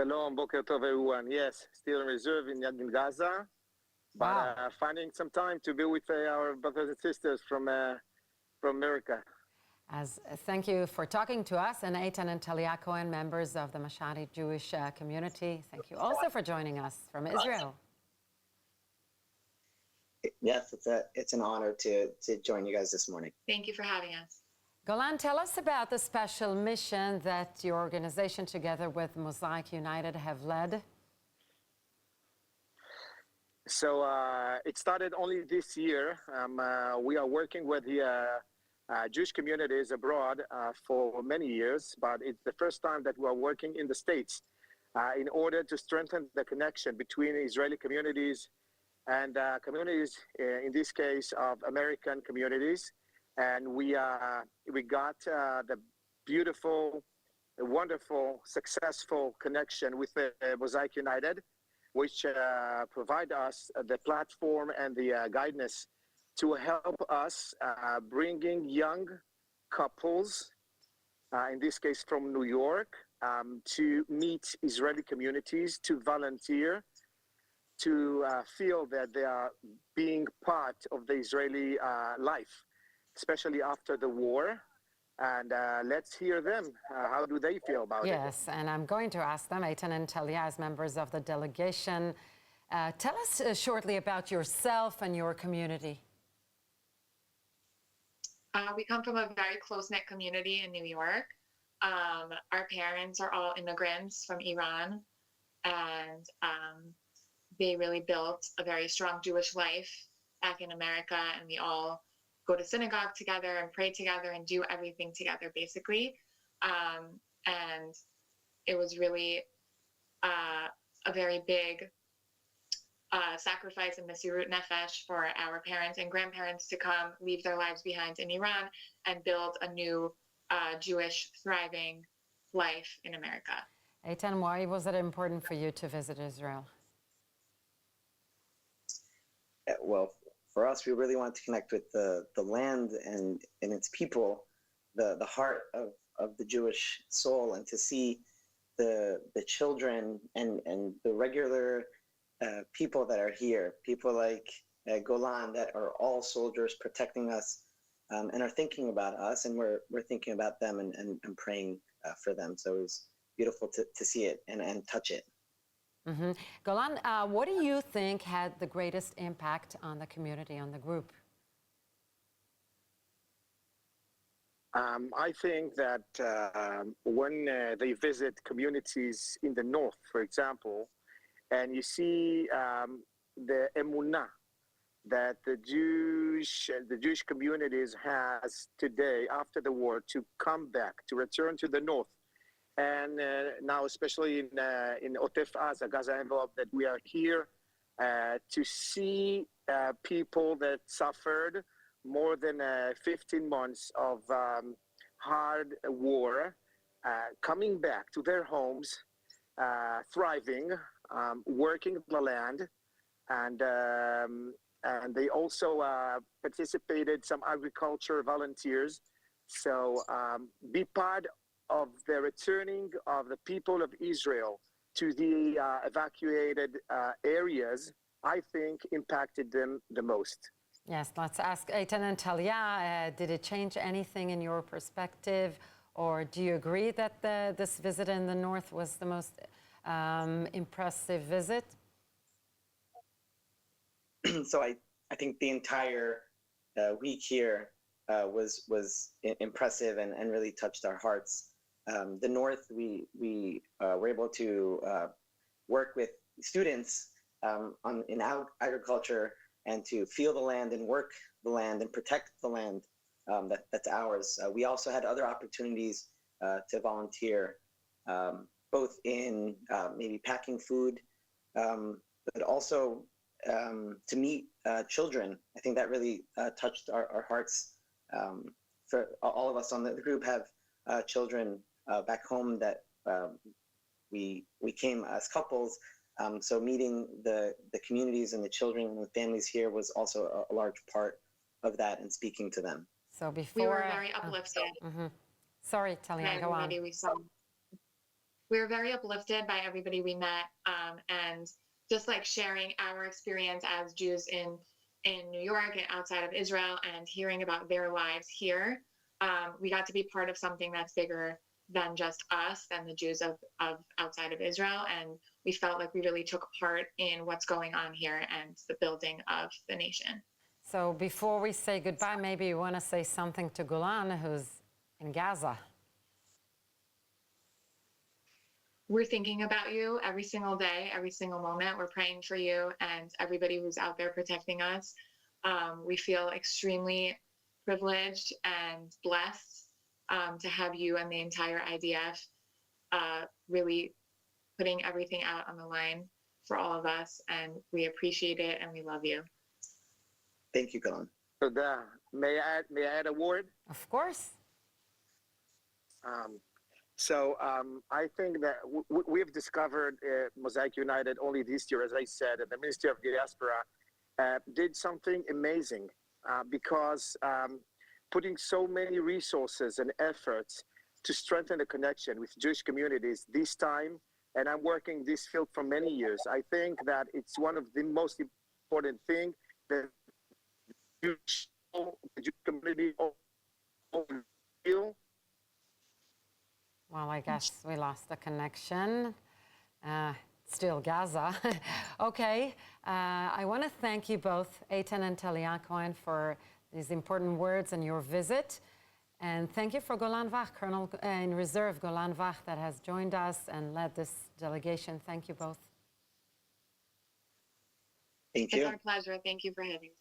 Shalom, Boker Tov, everyone. Yes, still in reserve in Gaza, but Wow. finding some time to be with our brothers and sisters from America. Thank you for talking to us, and Eitan and Talia Cohen, members of the Mashadi Jewish community. Thank you also for joining us from Israel. Yes, it's an honor to join you guys this morning. Thank you for having us. Golan, tell us about the special mission that your organization, together with Mosaic United, have led. So it started only this year. We are working with the Jewish communities abroad for many years, but it's the first time that we are working in the States in order to strengthen the connection between Israeli communities and communities, in this case, of American communities. And we got the beautiful, wonderful, successful connection with Mosaic United, which provide us the platform and the guidance to help us bringing young couples, in this case from New York, to meet Israeli communities, to volunteer, to feel that they are being part of the Israeli life, especially after the war. And let's hear them. How do they feel about it? Yes, and I'm going to ask them, Eitan and Talia, as members of the delegation. Tell us shortly about yourself and your community. We come from a very close-knit community in New York. Our parents are all immigrants from Iran, and they really built a very strong Jewish life back in America, and we all go to synagogue together and pray together and do everything together, basically. And it was really a very big sacrifice and mesirut nefesh for our parents and grandparents to come, leave their lives behind in Iran, and build a new Jewish thriving life in America. Eitan, why was it important for you to visit Israel? Well, for us, we really want to connect with the land and its people, the heart of the Jewish soul, and to see the children and the regular people that are here, people like Golan, that are all soldiers protecting us and are thinking about us, and we're thinking about them and praying for them. So it was beautiful to see it and touch it. Mm-hmm. Golan, what do you think had the greatest impact on the community, on the group? I think that when they visit communities in the north, for example, and you see the emunah that the Jewish communities has today after the war to come back, to return to the north, and now especially in Otef Aza, Gaza envelope, that we are here to see people that suffered more than 15 months of hard war, coming back to their homes, thriving, working the land, and they also participated, some agriculture volunteers. So be part of the returning of the people of Israel to the evacuated areas, I think impacted them the most. Yes, let's ask Eitan and Talia, did it change anything in your perspective, or do you agree that this visit in the north was the most impressive visit? So I think the entire week here was impressive and really touched our hearts. The north, we were able to work with students in agriculture, and to feel the land and work the land and protect the land that's ours. We also had other opportunities to volunteer, both in maybe packing food, but also to meet children. I think that really touched our hearts. For all of us on the group have children back home that we came as couples. So meeting the communities and the children and the families here was also a large part of that, and speaking to them. So before we were very uplifted. Sorry, Talia, go on. We saw. we were very uplifted by everybody we met, and just like sharing our experience as Jews in New York and outside of Israel, and hearing about their lives here. We got to be part of something that's bigger than just us, than the Jews of outside of Israel, and we felt like we really took part in what's going on here and the building of the nation. So before we say goodbye, maybe you want to say something to Golan, who's in Gaza. We're thinking about you every single day, every single moment. We're praying for you and everybody who's out there protecting us. We feel extremely privileged and blessed to have you and the entire IDF really putting everything out on the line for all of us. And we appreciate it and we love you. Thank you, Golan. May I add a word? Of course. I think that we've discovered Mosaic United only this year, as I said, and the Ministry of Diaspora did something amazing because putting so many resources and efforts to strengthen the connection with Jewish communities this time, and I'm working this field for many years. I think that it's one of the most important things that the Jewish community feel. Well, I guess we lost the connection. Still Gaza. Okay. I want to thank you both, Eitan and Talia Cohen, for these important words and your visit. And thank you for Golan Vach, Colonel in Reserve Golan Vach, that has joined us and led this delegation. Thank you both. Thank you. It's our pleasure. Thank you for having us.